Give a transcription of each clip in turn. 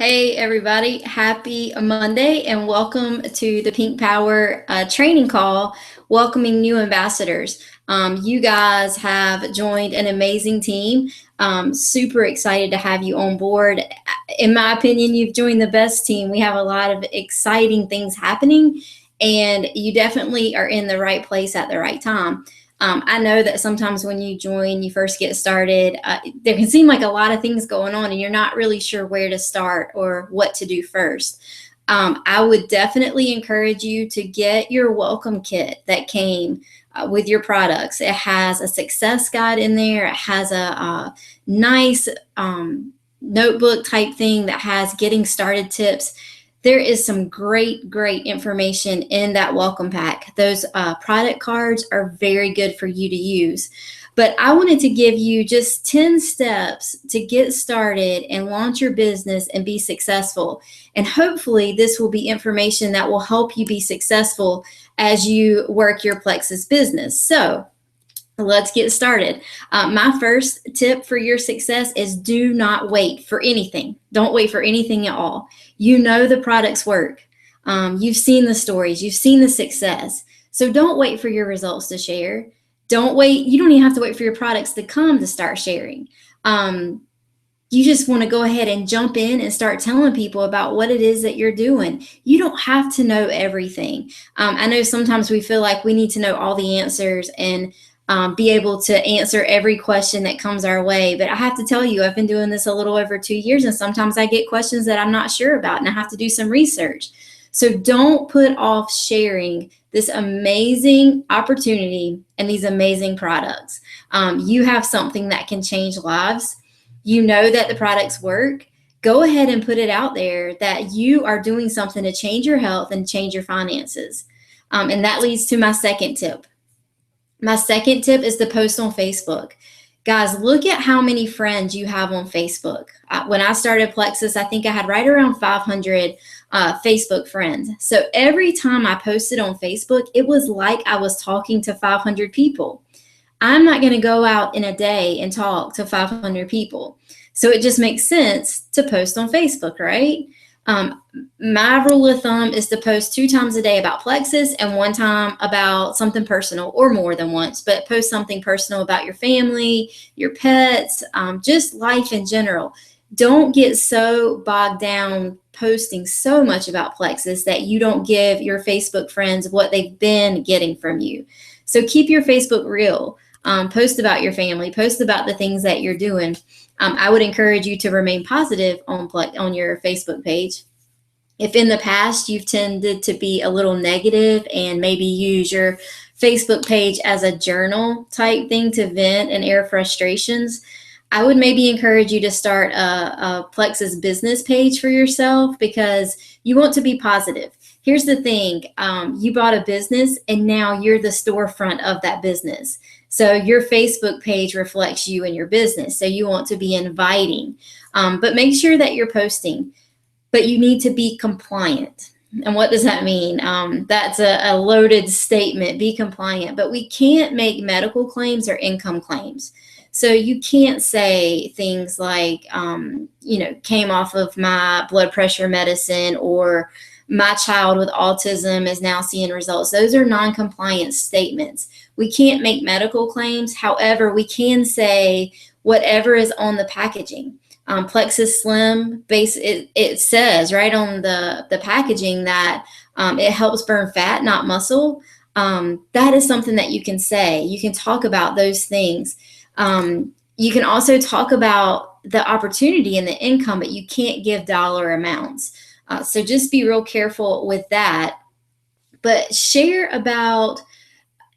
Hey everybody, happy Monday and welcome to the Pink Power training call, welcoming new ambassadors. You guys have joined an amazing team. Super excited to have you on board. In my opinion, you've joined the best team. We have a lot of exciting things happening, and you definitely are in the right place at the right time. I know that sometimes when you join, you first get started, there can seem like a lot of things going on and you're not really sure where to start or what to do first. I would definitely encourage you to get your welcome kit that came with your products. It has a success guide in there. It has a nice notebook type thing that has getting started tips. There is some great information in that welcome pack. Those product cards are very good for you to use. But I wanted to give you just 10 steps to get started and launch your business and be successful. And hopefully this will be information that will help you be successful as you work your Plexus business. So let's get started. My first tip for your success is do not wait for anything. Don't wait for anything at all. You know the products work. You've seen the stories. You've seen the success. So don't wait for your results to share. Don't wait. You don't even have to wait for your products to come to start sharing. You just want to go ahead and jump in and start telling people about what it is that you're doing. You don't have to know everything. I know sometimes we feel like we need to know all the answers and be able to answer every question that comes our way. But I have to tell you, I've been doing this a little over 2 years, and sometimes I get questions that I'm not sure about, and I have to do some research. So don't put off sharing this amazing opportunity and these amazing products. You have something that can change lives. You know that the products work. Go ahead and put it out there that you are doing something to change your health and change your finances. And that leads to my second tip. My second tip is to post on Facebook. Guys, look at how many friends you have on Facebook. When I started Plexus, I think I had right around 500 Facebook friends. So every time I posted on Facebook, it was like I was talking to 500 people. I'm not going to go out in a day and talk to 500 people. So it just makes sense to post on Facebook, right? My rule of thumb is to post 2 times a day about Plexus and 1 time about something personal, or more than once, but post something personal about your family, your pets, just life in general. Don't get so bogged down posting so much about Plexus that you don't give your Facebook friends what they've been getting from you. So keep your Facebook real. Post about your family, post about the things that you're doing. I would encourage you to remain positive on your Facebook page. If in the past you've tended to be a little negative and maybe use your Facebook page as a journal type thing to vent and air frustrations, I would maybe encourage you to start a Plexus business page for yourself, because you want to be positive. Here's the thing, you bought a business and now you're the storefront of that business. So your Facebook page reflects you and your business. So you want to be inviting, but make sure that you're posting, but you need to be compliant. And what does that mean? That's a loaded statement, be compliant, but we can't make medical claims or income claims. So you can't say things like, came off of my blood pressure medicine, or my child with autism is now seeing results. Those are non-compliant statements. We can't make medical claims. However, we can say whatever is on the packaging. Plexus Slim base, it says right on the packaging that it helps burn fat, not muscle. That is something that you can say. You can talk about those things. You can also talk about the opportunity and the income, but you can't give dollar amounts. So just be real careful with that. But share about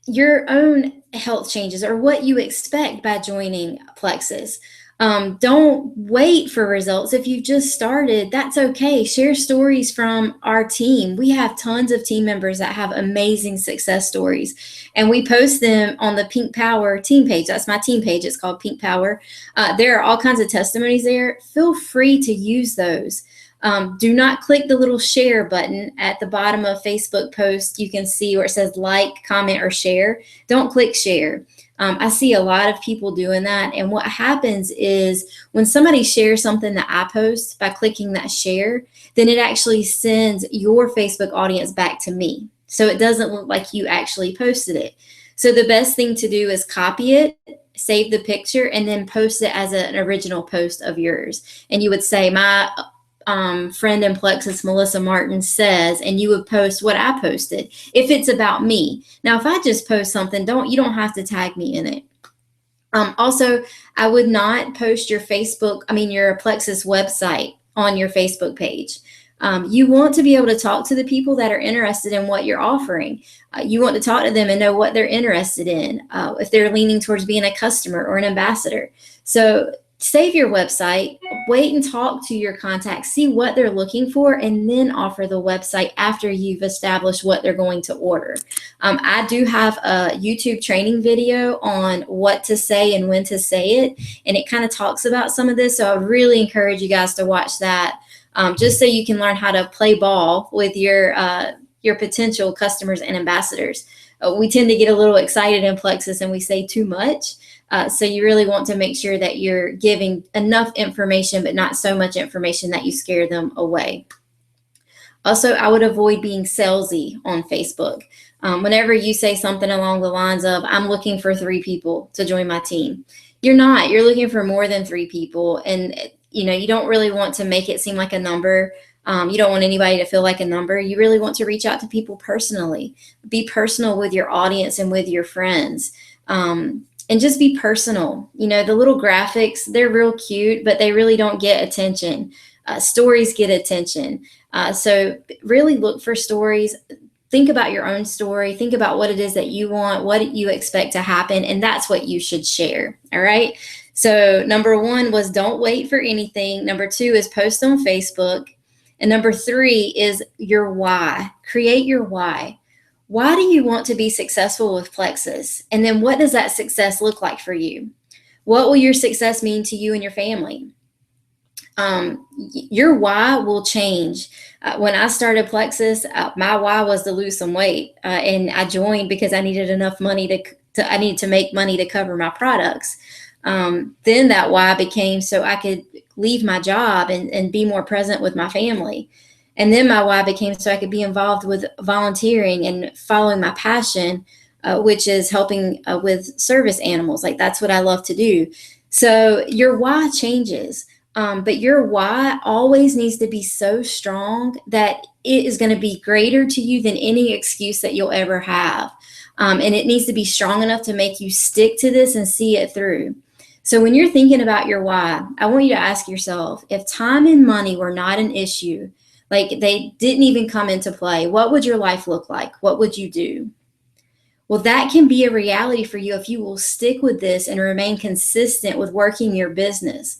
your own health changes or what you expect by joining Plexus. Don't wait for results. If you've just started, that's okay. Share stories from our team. We have tons of team members that have amazing success stories, and we post them on the Pink Power team page. That's my team page. It's called Pink Power. There are all kinds of testimonies there. Feel free to use those. Do not click the little share button at the bottom of Facebook post. You can see where it says like, comment, or share. Don't click share. I see a lot of people doing that. And what happens is when somebody shares something that I post by clicking that share, then it actually sends your Facebook audience back to me. So it doesn't look like you actually posted it. So the best thing to do is copy it, save the picture, and then post it as an original post of yours. And you would say, my friend in Plexus, Melissa Martin, says, and you would post what I posted if it's about me. Now, if I just post something, you don't have to tag me in it. Also, I would not post your your Plexus website on your Facebook page. You want to be able to talk to the people that are interested in what you're offering. You want to talk to them and know what they're interested in, if they're leaning towards being a customer or an ambassador. So save your website, wait and talk to your contacts, see what they're looking for, and then offer the website after you've established what they're going to order. I do have a YouTube training video on what to say and when to say it, and it kind of talks about some of this. So I really encourage you guys to watch that, just so you can learn how to play ball with your potential customers and ambassadors. We tend to get a little excited in Plexus and we say too much. So you really want to make sure that you're giving enough information, but not so much information that you scare them away. Also, I would avoid being salesy on Facebook. Whenever you say something along the lines of, I'm looking for 3 people to join my team, you're not. You're looking for more than 3 people. And, you don't really want to make it seem like a number. You don't want anybody to feel like a number. You really want to reach out to people personally. Be personal with your audience and with your friends. And just be personal. The little graphics, they're real cute, but they really don't get attention. Stories get attention. So really look for stories. Think about your own story. Think about what it is that you want, what you expect to happen, and that's what you should share. All right. So number 1 was don't wait for anything. Number 2 is post on Facebook. And number 3 is your why. Create your why. Why do you want to be successful with Plexus? And then what does that success look like for you? What will your success mean to you and your family? Your why will change. When I started Plexus, my why was to lose some weight. And I joined because I needed enough money I needed to make money to cover my products. Then that why became so I could leave my job and be more present with my family. And then my why became so I could be involved with volunteering and following my passion, which is helping with service animals. Like, that's what I love to do. So your why changes, but your why always needs to be so strong that it is going to be greater to you than any excuse that you'll ever have. And it needs to be strong enough to make you stick to this and see it through. So when you're thinking about your why, I want you to ask yourself, if time and money were not an issue, like they didn't even come into play, what would your life look like? What would you do? Well, that can be a reality for you if you will stick with this and remain consistent with working your business.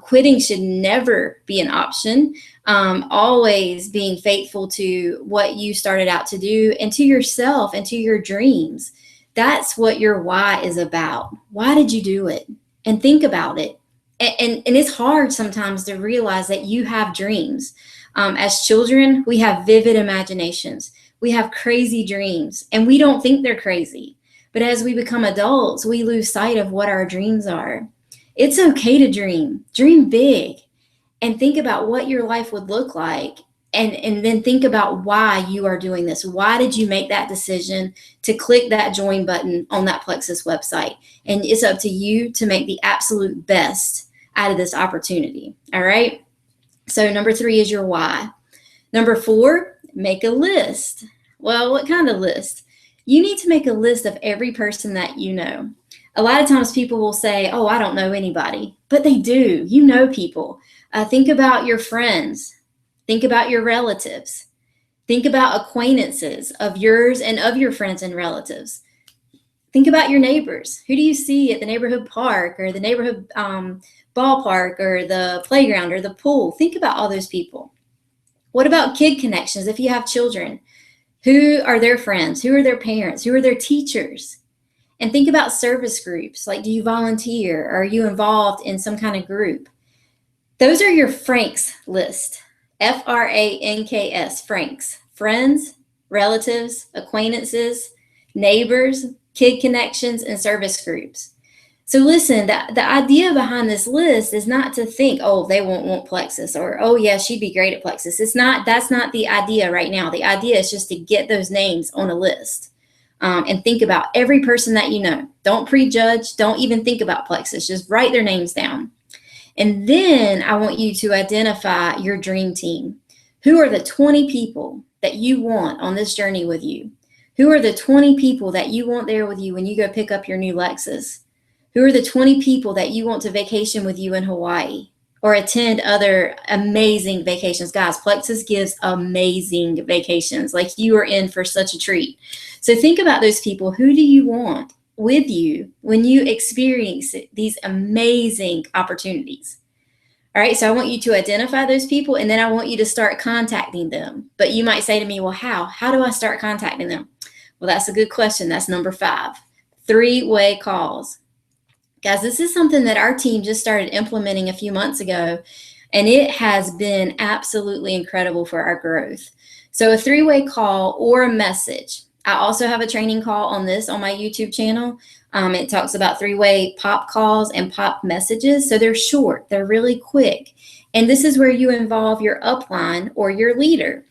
Quitting should never be an option. Always being faithful to what you started out to do and to yourself and to your dreams. That's what your why is about. Why did you do it? And think about it. And it's hard sometimes to realize that you have dreams. As children, we have vivid imaginations. We have crazy dreams, and we don't think they're crazy. But as we become adults, we lose sight of what our dreams are. It's okay to dream. Dream big, and think about what your life would look like. And then think about why you are doing this. Why did you make that decision to click that join button on that Plexus website? And it's up to you to make the absolute best out of this opportunity. All right. So number 3 is your why. Number 4, make a list. Well, what kind of list? You need to make a list of every person that you know. A lot of times people will say, oh, I don't know anybody, but they do. You know people. Think about your friends. Think about your relatives. Think about acquaintances of yours and of your friends and relatives. Think about your neighbors. Who do you see at the neighborhood park or the neighborhood ballpark or the playground or the pool? Think about all those people. What about kid connections if you have children? Who are their friends? Who are their parents? Who are their teachers? And think about service groups. Like, do you volunteer? Are you involved in some kind of group? Those are your Franks list. Franks. Franks, friends, relatives, acquaintances, neighbors, kid connections, and service groups. So listen, the idea behind this list is not to think, oh, they won't want Plexus, or, oh yeah, she'd be great at Plexus. That's not the idea right now. The idea is just to get those names on a list, and think about every person that you know. Don't prejudge. Don't even think about Plexus. Just write their names down. And then I want you to identify your dream team. Who are the 20 people that you want on this journey with you? Who are the 20 people that you want there with you when you go pick up your new Lexus? Who are the 20 people that you want to vacation with you in Hawaii or attend other amazing vacations? Guys, Plexus gives amazing vacations. Like, you are in for such a treat. So think about those people. Who do you want with you when you experience these amazing opportunities? All right, so I want you to identify those people, and then I want you to start contacting them. But you might say to me, well, how? How do I start contacting them? Well, that's a good question. That's number 5, 3-way calls. Guys, this is something that our team just started implementing a few months ago, and it has been absolutely incredible for our growth. So a 3-way call or a message. I also have a training call on this on my YouTube channel. It talks about 3-way pop calls and pop messages. So they're short, they're really quick. And this is where you involve your upline or your leader.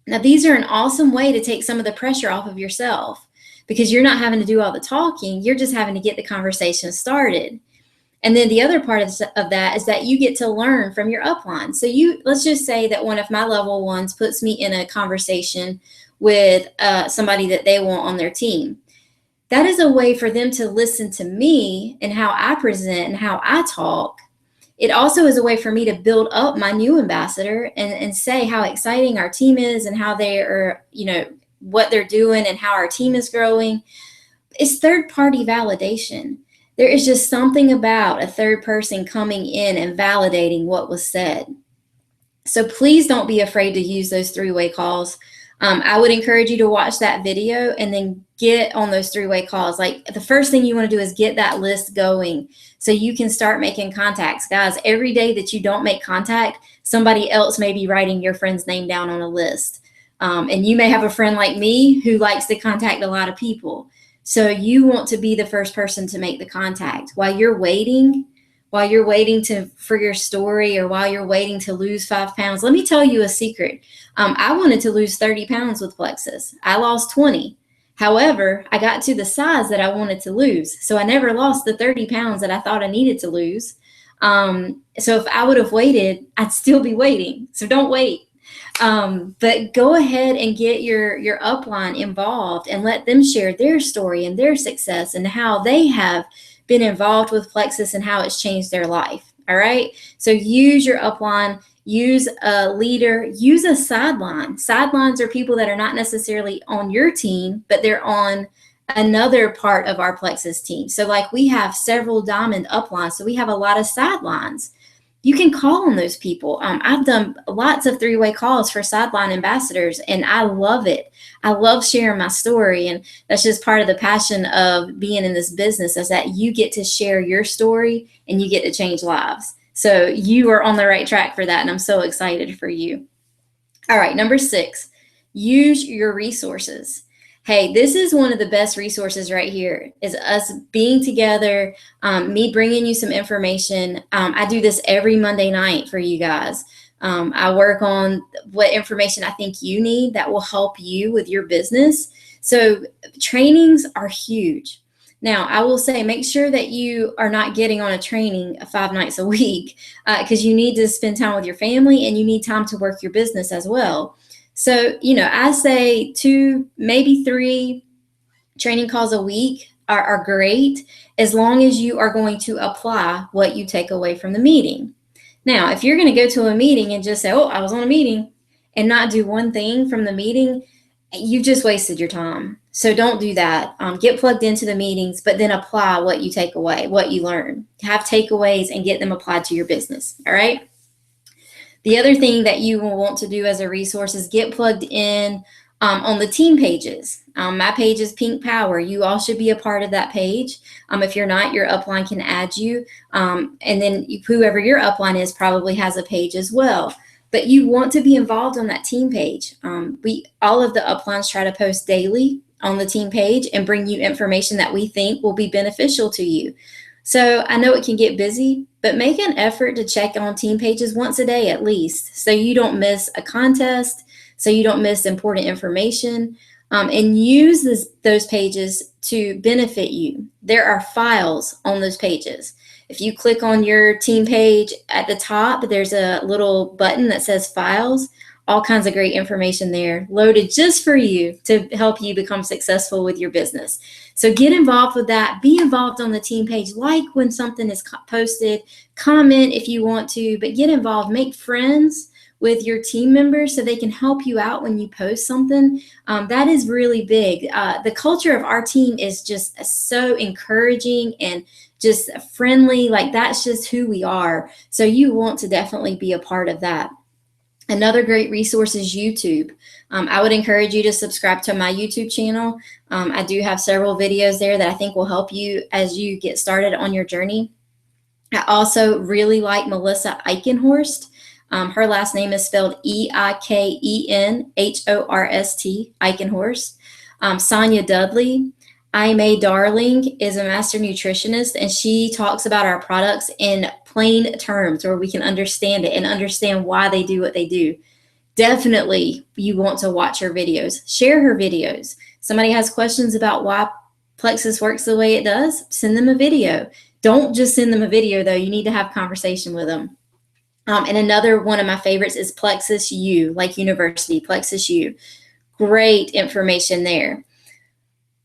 Now, these are an awesome way to take some of the pressure off of yourself, because you're not having to do all the talking. You're just having to get the conversation started. And then the other part of that is that you get to learn from your upline. So let's just say that one of my level ones puts me in a conversation with somebody that they want on their team. That is a way for them to listen to me and how I present and how I talk. It also is a way for me to build up my new ambassador and say how exciting our team is and how they are, what they're doing and how our team is growing. It's third-party validation. There is just something about a third person coming in and validating what was said. So please don't be afraid to use those 3-way calls. I would encourage you to watch that video and then get on those 3-way calls. Like, the first thing you want to do is get that list going so you can start making contacts. Guys, every day that you don't make contact, somebody else may be writing your friend's name down on a list. And you may have a friend like me who likes to contact a lot of people. So you want to be the first person to make the contact. While you're waiting for your story, or while you're waiting to lose 5 pounds, let me tell you a secret. I wanted to lose 30 pounds with Plexus. I lost 20. However, I got to the size that I wanted to lose. So I never lost the 30 pounds that I thought I needed to lose. So if I would have waited, I'd still be waiting. So don't wait. But go ahead and get your upline involved and let them share their story and their success and how they have been involved with Plexus and how it's changed their life. All right. So use your upline, use a leader, use a sideline. Sidelines are people that are not necessarily on your team, but they're on another part of our Plexus team. So like, we have several diamond uplines. So we have a lot of sidelines. You can call on those people. I've done lots of 3-way calls for sideline ambassadors, and I love it. I love sharing my story, and that's just part of the passion of being in this business, is that you get to share your story and you get to change lives. So you are on the right track for that, and I'm so excited for you. All right, number 6, use your resources. Hey, this is one of the best resources right here, is us being together, me bringing you some information. I do this every Monday night for you guys. I work on what information I think you need that will help you with your business. So trainings are huge. Now, I will say, make sure that you are not getting on a training 5 nights a week, because you need to spend time with your family and you need time to work your business as well. So, I say 2, maybe 3 training calls a week are great, as long as you are going to apply what you take away from the meeting. Now, if you're going to go to a meeting and just say, oh, I was on a meeting, and not do one thing from the meeting, you just wasted your time. So don't do that. Get plugged into the meetings, but then apply what you take away, what you learn. Have takeaways and get them applied to your business. All right. The other thing that you will want to do as a resource is get plugged in on the team pages. My page is Pink Power. You all should be a part of that page. If you're not, your upline can add you. And then whoever your upline is probably has a page as well. But you want to be involved on that team page. All of the uplines try to post daily on the team page and bring you information that we think will be beneficial to you. So I know it can get busy, but make an effort to check on team pages once a day at least, so you don't miss a contest, so you don't miss important information, and use those pages to benefit you. There are files on those pages. If you click on your team page at the top, there's a little button that says files. All kinds of great information there loaded just for you to help you become successful with your business. So get involved with that. Be involved on the team page. Like when something is posted, comment if you want to, but get involved. Make friends with your team members so they can help you out when you post something. That is really big. The culture of our team is just so encouraging and just friendly. Like, that's just who we are. So you want to definitely be a part of that. Another great resource is YouTube. I would encourage you to subscribe to my YouTube channel. I do have several videos there that I think will help you as you get started on your journey. I also really like Melissa Eichenhorst. Her last name is spelled Eikenhorst, Eichenhorst. Sonia Dudley. I'm a Darling is a master nutritionist, and she talks about our products in plain terms where we can understand it and understand why they do what they do. Definitely, you want to watch her videos. Share her videos. Somebody has questions about why Plexus works the way it does, send them a video. Don't just send them a video, though. You need to have conversation with them. And another one of my favorites is Plexus U, like university, Plexus U. Great information there.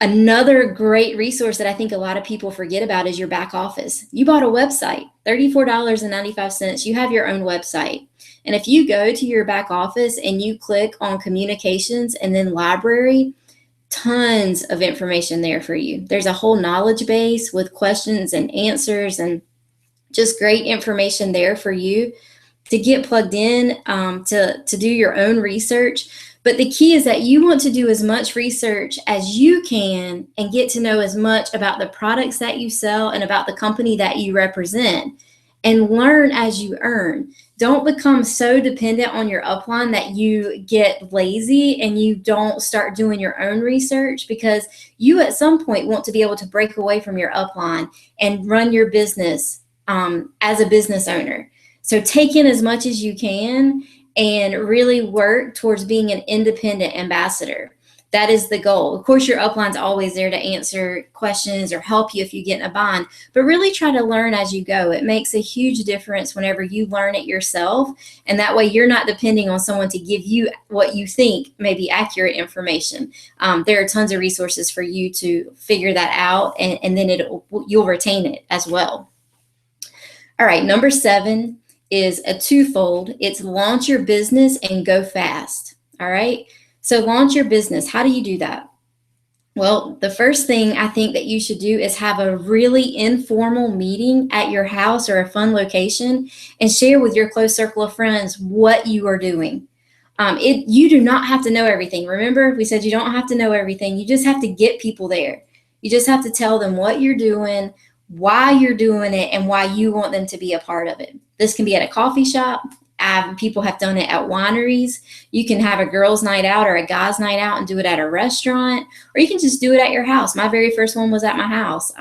Another great resource that I think a lot of people forget about is your back office. You bought a website, $34.95. You have your own website. And if you go to your back office and you click on communications and then library, tons of information there for you. There's a whole knowledge base with questions and answers and just great information there for you to get plugged in, to do your own research. But the key is that you want to do as much research as you can and get to know as much about the products that you sell and about the company that you represent, and learn as you earn. Don't become so dependent on your upline that you get lazy and you don't start doing your own research, because you at some point want to be able to break away from your upline and run your business as a business owner. So take in as much as you can and really work towards being an independent ambassador. That is the goal. Of course, your upline's always there to answer questions or help you if you get in a bind, but really try to learn as you go. It makes a huge difference whenever you learn it yourself, and that way you're not depending on someone to give you what you think may be accurate information. There are tons of resources for you to figure that out, and then you'll retain it as well. All right, number 7 is a twofold. It's launch your business and go fast. All right. So launch your business. How do you do that? Well, the first thing I think that you should do is have a really informal meeting at your house or a fun location and share with your close circle of friends what you are doing. You do not have to know everything. Remember, we said you don't have to know everything. You just have to get people there. You just have to tell them what you're doing, why you're doing it, and why you want them to be a part of it. This can be at a coffee shop. People have done it at wineries. You can have a girls' night out or a guys' night out and do it at a restaurant, or you can just do it at your house. My very first one was at my house.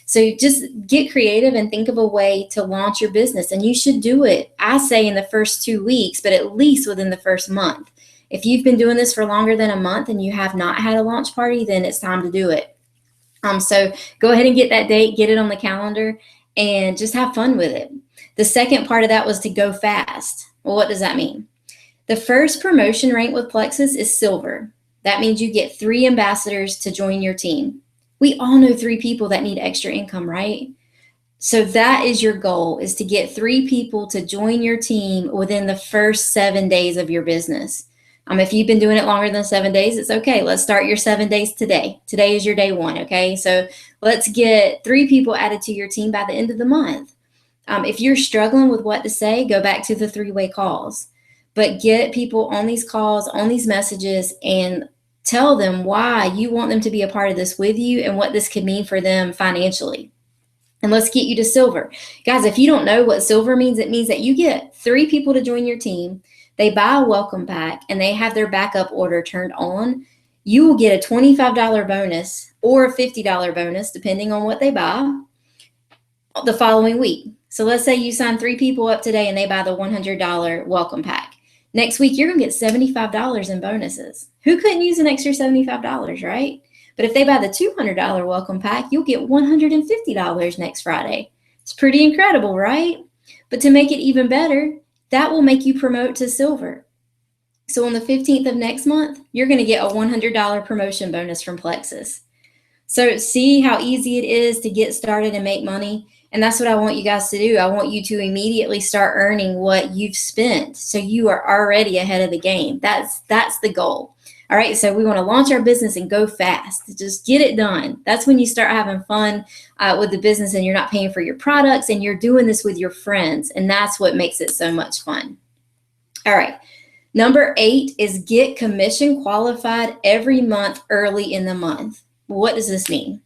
So just get creative and think of a way to launch your business. And you should do it, I say, in the first 2 weeks, but at least within the first month. If you've been doing this for longer than a month and you have not had a launch party, then it's time to do it. So go ahead and get that date, get it on the calendar, and just have fun with it. The second part of that was to go fast. Well, what does that mean? The first promotion rank with Plexus is silver. That means you get 3 ambassadors to join your team. We all know 3 people that need extra income, right? So that is your goal, is to get 3 people to join your team within the first 7 days of your business. If you've been doing it longer than 7 days, it's okay. Let's start your 7 days today. Today is your day 1, okay? So let's get 3 people added to your team by the end of the month. If you're struggling with what to say, go back to the 3-way calls. But get people on these calls, on these messages, and tell them why you want them to be a part of this with you and what this could mean for them financially. And let's get you to silver. Guys, if you don't know what silver means, it means that you get 3 people to join your team. They buy a welcome pack and they have their backup order turned on. you will get a $25 bonus or a $50 bonus, depending on what they buy, the following week. So let's say you sign 3 people up today and they buy the $100 welcome pack. Next week, you're going to get $75 in bonuses. Who couldn't use an extra $75, right? But if they buy the $200 welcome pack, you'll get $150 next Friday. It's pretty incredible, right? But to make it even better, that will make you promote to silver. So on the 15th of next month, you're going to get a $100 promotion bonus from Plexus. So see how easy it is to get started and make money. And that's what I want you guys to do. I want you to immediately start earning what you've spent, so you are already ahead of the game. That's the goal. All right, so we want to launch our business and go fast. Just get it done. That's when you start having fun with the business, and you're not paying for your products, and you're doing this with your friends. And that's what makes it so much fun. All right. Number 8 is get commission qualified every month early in the month. What does this mean?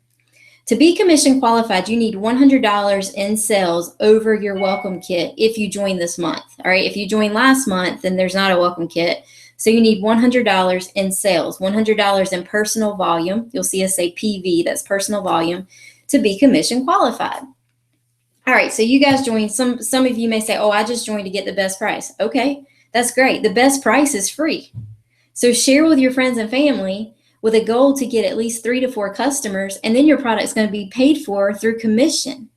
To be commission qualified, you need $100 in sales over your welcome kit if you join this month. All right, if you joined last month, then there's not a welcome kit. So you need $100 in sales, $100 in personal volume. You'll see us say PV, that's personal volume, to be commission qualified. All right, so you guys joined. Some of you may say, oh, I just joined to get the best price. Okay, that's great. The best price is free. So share with your friends and family with a goal to get at least 3 to 4 customers, and then your product's going to be paid for through commission.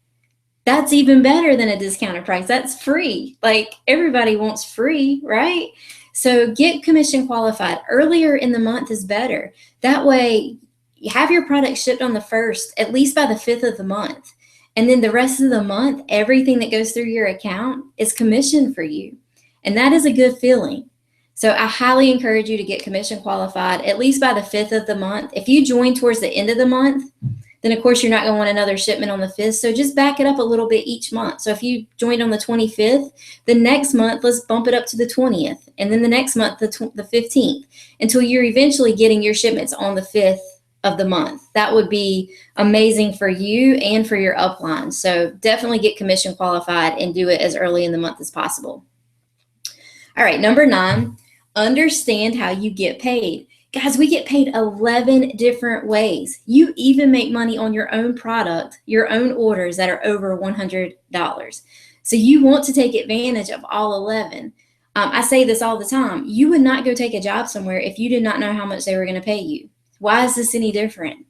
That's even better than a discounted price. That's free. Like, everybody wants free, right? So get commission qualified. Earlier in the month is better. That way, you have your product shipped on the 1st, at least by the 5th of the month. And then the rest of the month, everything that goes through your account is commission for you. And that is a good feeling. So I highly encourage you to get commission qualified at least by the 5th of the month. If you join towards the end of the month, then of course you're not going to want another shipment on the 5th. So just back it up a little bit each month. So if you joined on the 25th, the next month, let's bump it up to the 20th. And then the next month, the 15th, until you're eventually getting your shipments on the 5th of the month. That would be amazing for you and for your upline. So definitely get commission qualified and do it as early in the month as possible. All right, number 9. Understand how you get paid. Guys, we get paid 11 different ways. You even make money on your own product, your own orders that are over $100. So you want to take advantage of all 11. I say this all the time. You would not go take a job somewhere if you did not know how much they were going to pay you. Why is this any different?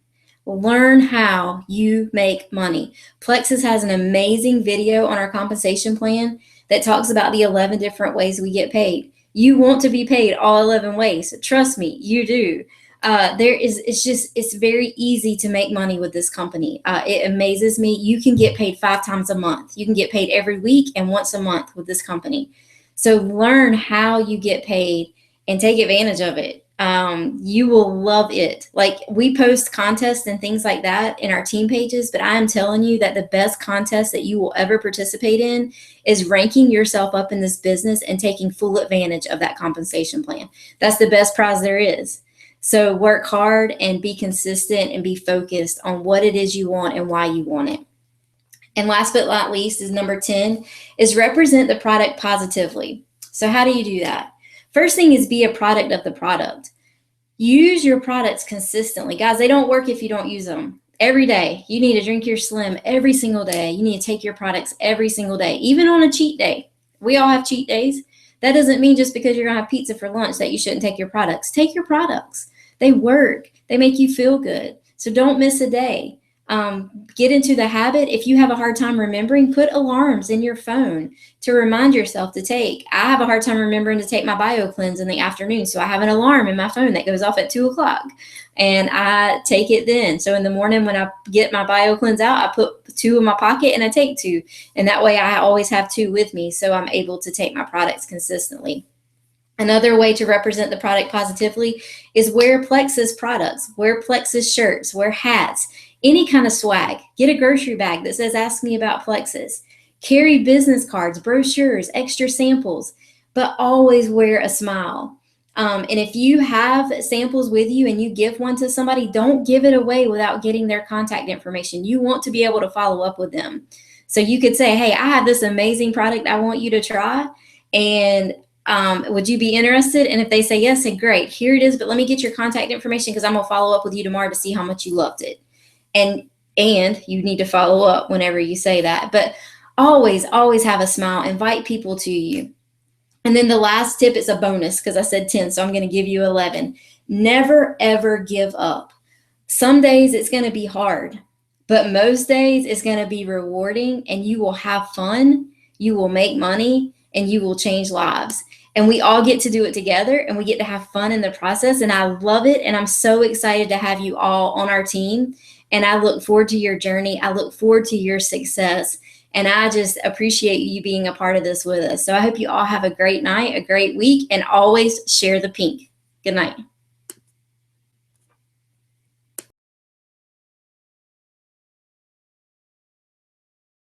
Learn how you make money. Plexus has an amazing video on our compensation plan that talks about the 11 different ways we get paid. You want to be paid all 11 ways. Trust me, you do. It's very easy to make money with this company. It amazes me. You can get paid 5 times a month. You can get paid every week and once a month with this company. So learn how you get paid and take advantage of it. You will love it. Like, we post contests and things like that in our team pages, but I am telling you that the best contest that you will ever participate in is ranking yourself up in this business and taking full advantage of that compensation plan. That's the best prize there is. So work hard and be consistent and be focused on what it is you want and why you want it. And last but not least is number 10 is represent the product positively. So how do you do that? First thing is be a product of the product. Use your products consistently. Guys, they don't work if you don't use them. Every day, you need to drink your Slim every single day. You need to take your products every single day, even on a cheat day. We all have cheat days. That doesn't mean just because you're going to have pizza for lunch that you shouldn't take your products. Take your products. They work. They make you feel good. So don't miss a day. Get into the habit. If you have a hard time remembering, put alarms in your phone to remind yourself to take. I have a hard time remembering to take my bio cleanse in the afternoon. So I have an alarm in my phone that goes off at 2 o'clock and I take it then. So in the morning when I get my bio cleanse out, I put 2 in my pocket and I take 2. And that way I always have 2 with me. So I'm able to take my products consistently. Another way to represent the product positively is wear Plexus products, wear Plexus shirts, wear hats, any kind of swag. Get a grocery bag that says, ask me about Plexus. Carry business cards, brochures, extra samples, but always wear a smile. And if you have samples with you and you give one to somebody, don't give it away without getting their contact information. You want to be able to follow up with them. So you could say, hey, I have this amazing product I want you to try. And Would you be interested? And if they say yes, say great, here it is, but let me get your contact information because I'm gonna follow up with you tomorrow to see how much you loved it. And you need to follow up whenever you say that. But always have a smile. Invite people to you. And then the last tip is a bonus because I said 10, so I'm going to give you 11. Never, ever give up. Some days it's going to be hard, but most days it's going to be rewarding, and you will have fun, you will make money, and you will change lives. And we all get to do it together, and we get to have fun in the process. And I love it. And I'm so excited to have you all on our team. And I look forward to your journey. I look forward to your success. And I just appreciate you being a part of this with us. So I hope you all have a great night, a great week, and always share the pink. Good night.